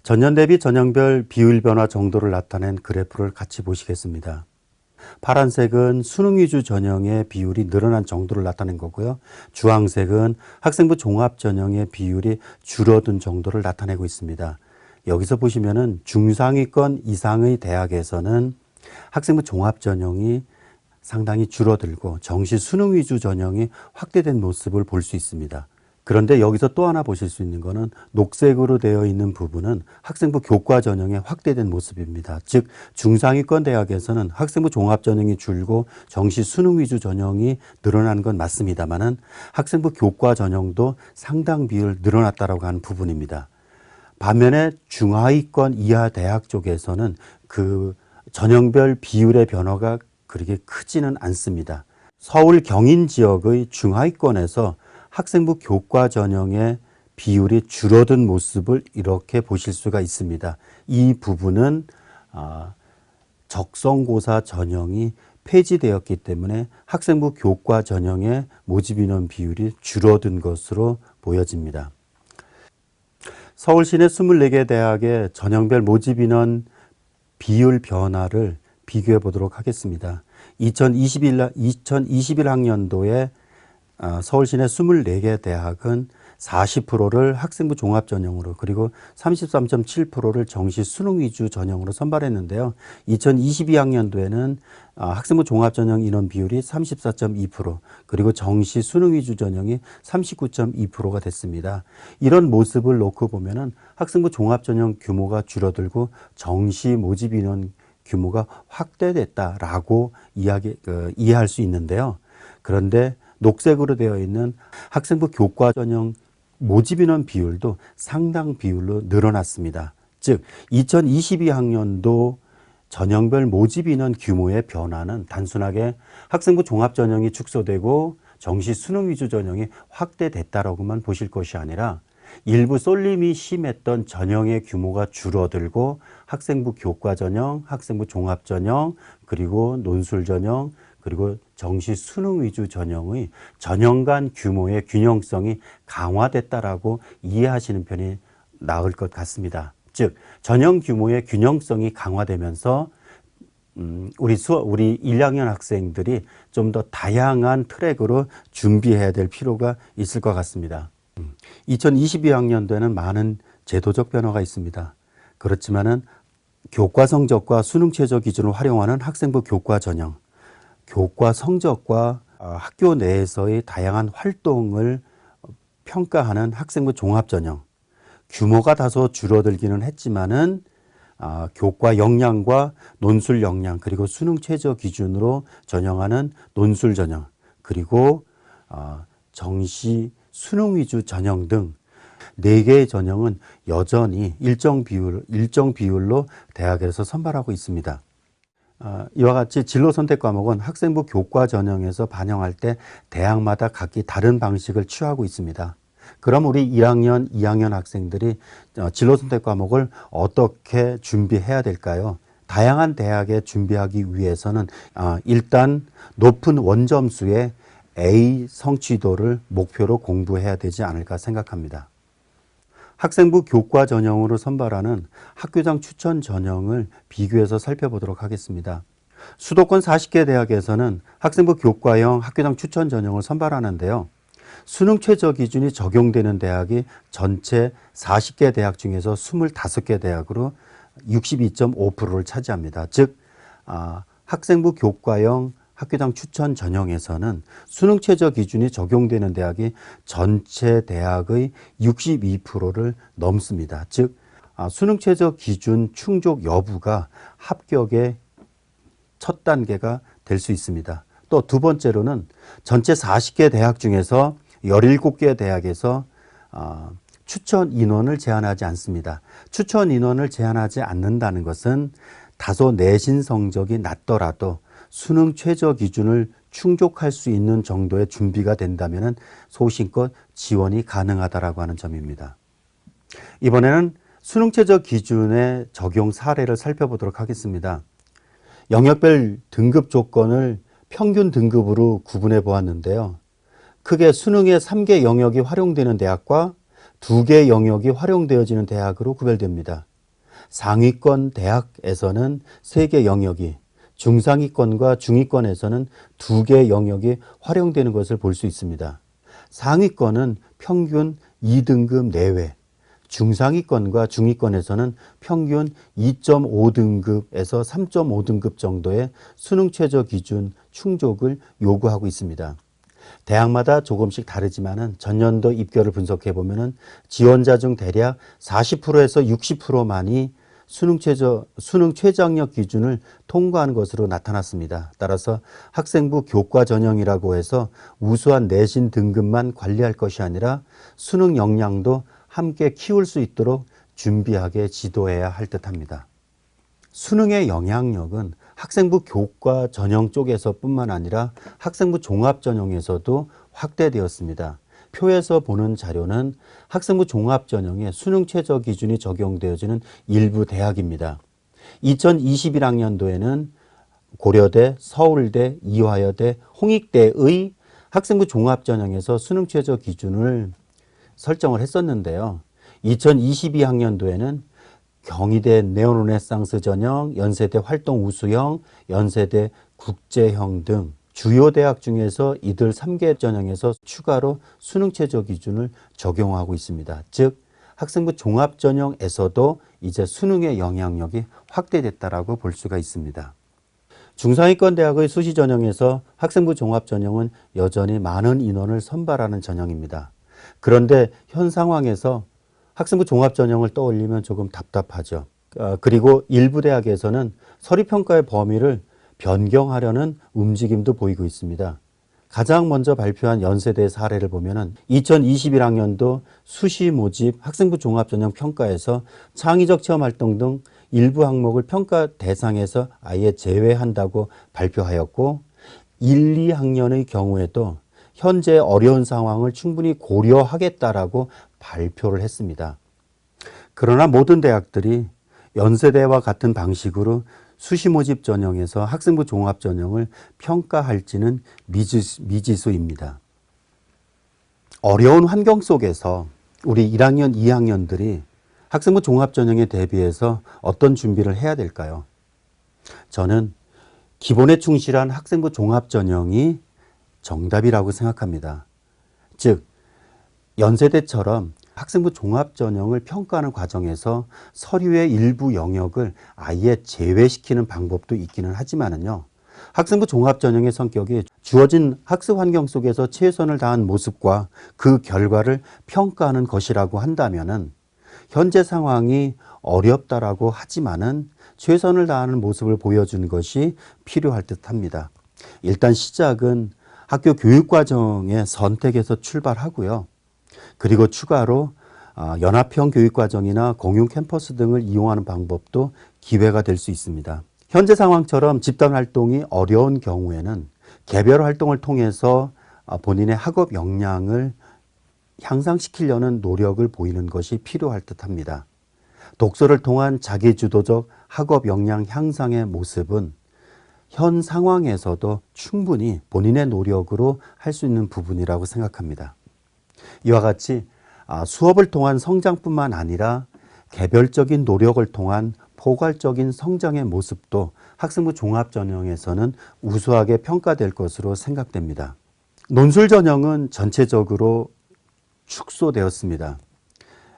전년 대비 전형별 비율 변화 정도를 나타낸 그래프를 같이 보시겠습니다. 파란색은 수능 위주 전형의 비율이 늘어난 정도를 나타낸 거고요. 주황색은 학생부 종합 전형의 비율이 줄어든 정도를 나타내고 있습니다. 여기서 보시면은 중상위권 이상의 대학에서는 학생부 종합 전형이 상당히 줄어들고 정시 수능 위주 전형이 확대된 모습을 볼 수 있습니다. 그런데 여기서 또 하나 보실 수 있는 것은 녹색으로 되어 있는 부분은 학생부 교과 전형의 확대된 모습입니다. 즉 중상위권 대학에서는 학생부 종합 전형이 줄고 정시 수능 위주 전형이 늘어난 건 맞습니다만은 학생부 교과 전형도 상당 비율 늘어났다라고 하는 부분입니다. 반면에 중하위권 이하 대학 쪽에서는 그 전형별 비율의 변화가 그렇게 크지는 않습니다. 서울 경인 지역의 중하위권에서 학생부 교과 전형의 비율이 줄어든 모습을 이렇게 보실 수가 있습니다. 이 부분은 적성고사 전형이 폐지되었기 때문에 학생부 교과 전형의 모집 인원 비율이 줄어든 것으로 보여집니다. 서울 시내 24개 대학의 전형별 모집 인원 비율 변화를 비교해 보도록 하겠습니다. 2021학년도에 서울 시내 24개 대학은 40%를 학생부 종합 전형으로 그리고 33.7%를 정시 수능 위주 전형으로 선발했는데요. 2022학년도에는 학생부 종합 전형 인원 비율이 34.2% 그리고 정시 수능 위주 전형이 39.2%가 됐습니다. 이런 모습을 놓고 보면은 학생부 종합 전형 규모가 줄어들고 정시 모집 인원 규모가 확대됐다라고 이해할 수 있는데요. 그런데 녹색으로 되어 있는 학생부 교과 전형 모집 인원 비율도 상당 비율로 늘어났습니다. 즉 2022학년도 전형별 모집 인원 규모의 변화는 단순하게 학생부 종합 전형이 축소되고 정시 수능 위주 전형이 확대됐다라고만 보실 것이 아니라 일부 쏠림이 심했던 전형의 규모가 줄어들고 학생부 교과 전형, 학생부 종합 전형, 그리고 논술 전형, 그리고 정시 수능 위주 전형의 전형 간 규모의 균형성이 강화됐다라고 이해하시는 편이 나을 것 같습니다. 즉 전형 규모의 균형성이 강화되면서 우리 1학년 학생들이 좀 더 다양한 트랙으로 준비해야 될 필요가 있을 것 같습니다. 2022학년도에는 많은 제도적 변화가 있습니다. 그렇지만은 교과 성적과 수능 최저 기준을 활용하는 학생부 교과 전형, 교과 성적과 학교 내에서의 다양한 활동을 평가하는 학생부 종합 전형, 규모가 다소 줄어들기는 했지만은 교과 역량과 논술 역량 그리고 수능 최저 기준으로 전형하는 논술 전형 그리고 정시 수능 위주 전형 등 4개의 전형은 여전히 일정 비율로 대학에서 선발하고 있습니다. 이와 같이 진로 선택 과목은 학생부 교과 전형에서 반영할 때 대학마다 각기 다른 방식을 취하고 있습니다. 그럼 우리 1학년, 2학년 학생들이 진로 선택 과목을 어떻게 준비해야 될까요? 다양한 대학에 준비하기 위해서는 일단 높은 원점수의 A 성취도를 목표로 공부해야 되지 않을까 생각합니다. 학생부 교과 전형으로 선발하는 학교장 추천 전형을 비교해서 살펴보도록 하겠습니다. 수도권 40개 대학에서는 학생부 교과형 학교장 추천 전형을 선발하는데요. 수능 최저 기준이 적용되는 대학이 전체 40개 대학 중에서 25개 대학으로 62.5%를 차지합니다. 즉 학생부 교과형 학교장 추천 전형에서는 수능 최저 기준이 적용되는 대학이 전체 대학의 62%를 넘습니다. 즉 수능 최저 기준 충족 여부가 합격의 첫 단계가 될 수 있습니다. 또 두 번째로는 전체 40개 대학 중에서 17개 대학에서 추천 인원을 제한하지 않습니다. 추천 인원을 제한하지 않는다는 것은 다소 내신 성적이 낮더라도 수능 최저 기준을 충족할 수 있는 정도의 준비가 된다면 소신껏 지원이 가능하다라고 하는 점입니다. 이번에는 수능 최저 기준의 적용 사례를 살펴보도록 하겠습니다. 영역별 등급 조건을 평균 등급으로 구분해 보았는데요. 크게 수능의 3개 영역이 활용되는 대학과 2개 영역이 활용되어지는 대학으로 구별됩니다. 상위권 대학에서는 3개 영역이, 중상위권과 중위권에서는 2개 영역이 활용되는 것을 볼 수 있습니다. 상위권은 평균 2등급 내외, 중상위권과 중위권에서는 평균 2.5등급에서 3.5등급 정도의 수능 최저 기준 충족을 요구하고 있습니다. 대학마다 조금씩 다르지만은 전년도 입결을 분석해 보면은 지원자 중 대략 40%에서 60%만이 수능 최저학력 기준을 통과하는 것으로 나타났습니다. 따라서 학생부 교과 전형이라고 해서 우수한 내신 등급만 관리할 것이 아니라 수능 역량도 함께 키울 수 있도록 준비하게 지도해야 할 듯합니다. 수능의 영향력은 학생부 교과 전형 쪽에서뿐만 아니라 학생부 종합 전형에서도 확대되었습니다. 표에서 보는 자료는 학생부 종합 전형에 수능 최저 기준이 적용되어지는 일부 대학입니다. 2021학년도에는 고려대, 서울대, 이화여대, 홍익대의 학생부 종합 전형에서 수능 최저 기준을 설정을 했었는데요. 2022학년도에는 경희대 네오르네상스 전형, 연세대 활동 우수형, 연세대 국제형 등 주요 대학 중에서 이들 3개 전형에서 추가로 수능 최저 기준을 적용하고 있습니다. 즉 학생부 종합 전형에서도 이제 수능의 영향력이 확대됐다라고 볼 수가 있습니다. 중상위권 대학의 수시 전형에서 학생부 종합 전형은 여전히 많은 인원을 선발하는 전형입니다. 그런데 현 상황에서 학생부 종합 전형을 떠올리면 조금 답답하죠. 그리고 일부 대학에서는 서류평가의 범위를 변경하려는 움직임도 보이고 있습니다. 가장 먼저 발표한 연세대 사례를 보면 2021학년도 수시 모집 학생부 종합 전형 평가에서 창의적 체험 활동 등 일부 항목을 평가 대상에서 아예 제외한다고 발표하였고 1, 2학년의 경우에도 현재 어려운 상황을 충분히 고려하겠다라고 발표를 했습니다. 그러나 모든 대학들이 연세대와 같은 방식으로 수시 모집 전형에서 학생부 종합 전형을 평가할지는 미지수입니다. 어려운 환경 속에서 우리 1학년, 2학년들이 학생부 종합 전형에 대비해서 어떤 준비를 해야 될까요? 저는 기본에 충실한 학생부 종합 전형이 정답이라고 생각합니다. 즉 연세대처럼 학생부 종합 전형을 평가하는 과정에서 서류의 일부 영역을 아예 제외시키는 방법도 있기는 하지만은요. 학생부 종합 전형의 성격이 주어진 학습 환경 속에서 최선을 다한 모습과 그 결과를 평가하는 것이라고 한다면은 현재 상황이 어렵다라고 하지만은 최선을 다하는 모습을 보여주는 것이 필요할 듯합니다. 일단 시작은 학교 교육과정의 선택에서 출발하고요. 그리고 추가로 연합형 교육과정이나 공용 캠퍼스 등을 이용하는 방법도 기회가 될 수 있습니다. 현재 상황처럼 집단 활동이 어려운 경우에는 개별 활동을 통해서 본인의 학업 역량을 향상시키려는 노력을 보이는 것이 필요할 듯합니다. 독서를 통한 자기주도적 학업 역량 향상의 모습은 현 상황에서도 충분히 본인의 노력으로 할 수 있는 부분이라고 생각합니다. 이와 같이 수업을 통한 성장뿐만 아니라 개별적인 노력을 통한 포괄적인 성장의 모습도 학생부 종합 전형에서는 우수하게 평가될 것으로 생각됩니다. 논술 전형은 전체적으로 축소되었습니다.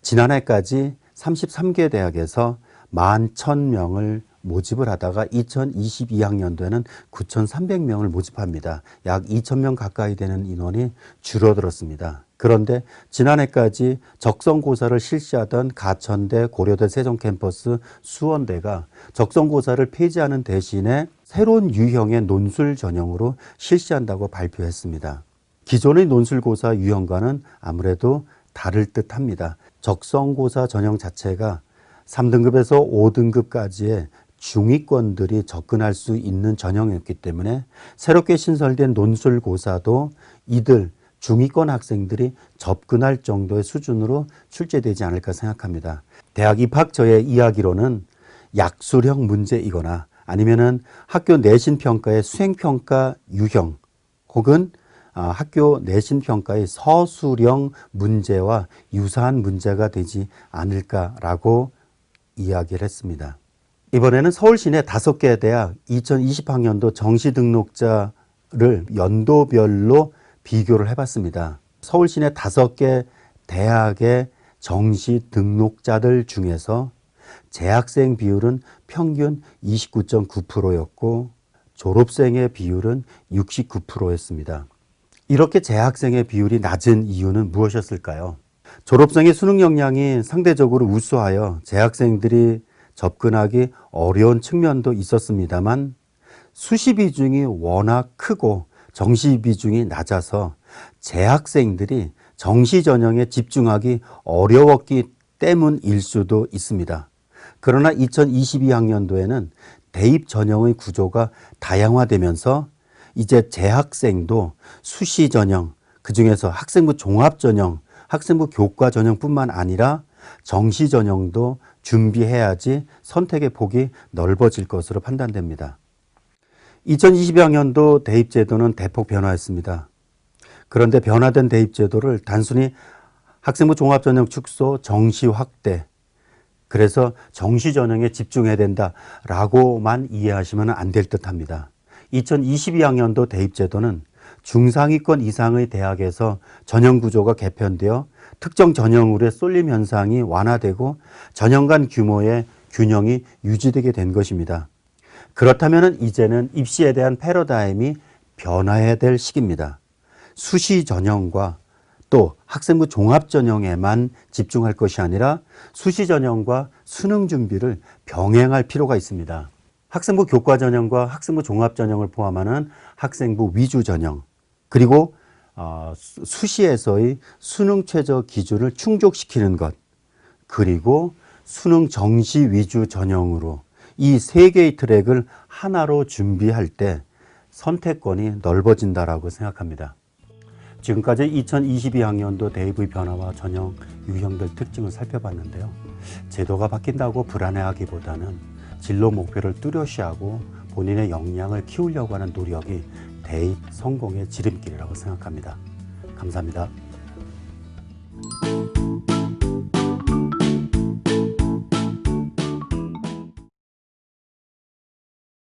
지난해까지 33개 대학에서 11,000명을 모집을 하다가 2022학년도에는 9,300명을 모집합니다. 약 2,000명 가까이 되는 인원이 줄어들었습니다. 그런데 지난해까지 적성고사를 실시하던 가천대, 고려대, 세종캠퍼스, 수원대가 적성고사를 폐지하는 대신에 새로운 유형의 논술 전형으로 실시한다고 발표했습니다. 기존의 논술고사 유형과는 아무래도 다를 듯합니다. 적성고사 전형 자체가 3등급에서 5등급까지의 중위권들이 접근할 수 있는 전형이었기 때문에 새롭게 신설된 논술고사도 이들 중위권 학생들이 접근할 정도의 수준으로 출제되지 않을까 생각합니다. 대학 입학처의 이야기로는 약술형 문제이거나 아니면은 학교 내신평가의 수행평가 유형 혹은 학교 내신평가의 서술형 문제와 유사한 문제가 되지 않을까라고 이야기를 했습니다. 이번에는 서울시내 5개 대학 2020학년도 정시 등록자를 연도별로 비교를 해봤습니다. 서울시내 5개 대학의 정시 등록자들 중에서 재학생 비율은 평균 29.9%였고 졸업생의 비율은 69%였습니다. 이렇게 재학생의 비율이 낮은 이유는 무엇이었을까요? 졸업생의 수능 역량이 상대적으로 우수하여 재학생들이 접근하기 어려운 측면도 있었습니다만 수시 비중이 워낙 크고 정시 비중이 낮아서 재학생들이 정시 전형에 집중하기 어려웠기 때문일 수도 있습니다. 그러나 2022학년도에는 대입 전형의 구조가 다양화되면서 이제 재학생도 수시 전형, 그중에서 학생부 종합 전형, 학생부 교과 전형뿐만 아니라 정시 전형도 준비해야지 선택의 폭이 넓어질 것으로 판단됩니다. 2022학년도 대입제도는 대폭 변화했습니다. 그런데 변화된 대입제도를 단순히 학생부 종합전형 축소, 정시 확대, 그래서 정시 전형에 집중해야 된다라고만 이해하시면 안 될 듯합니다. 2022학년도 대입제도는 중상위권 이상의 대학에서 전형 구조가 개편되어 특정 전형으로의 쏠림 현상이 완화되고 전형 간 규모의 균형이 유지되게 된 것입니다. 그렇다면 이제는 입시에 대한 패러다임이 변화해야 될 시기입니다. 수시 전형과 또 학생부 종합 전형에만 집중할 것이 아니라 수시 전형과 수능 준비를 병행할 필요가 있습니다. 학생부 교과 전형과 학생부 종합 전형을 포함하는 학생부 위주 전형, 그리고 수시에서의 수능 최저 기준을 충족시키는 것, 그리고 수능 정시 위주 전형으로 이 3개의 트랙을 하나로 준비할 때 선택권이 넓어진다라고 생각합니다. 지금까지 2022학년도 대입의 변화와 전형 유형별 특징을 살펴봤는데요. 제도가 바뀐다고 불안해하기보다는 진로 목표를 뚜렷이하고 본인의 역량을 키우려고 하는 노력이 대입 성공의 지름길이라고 생각합니다. 감사합니다.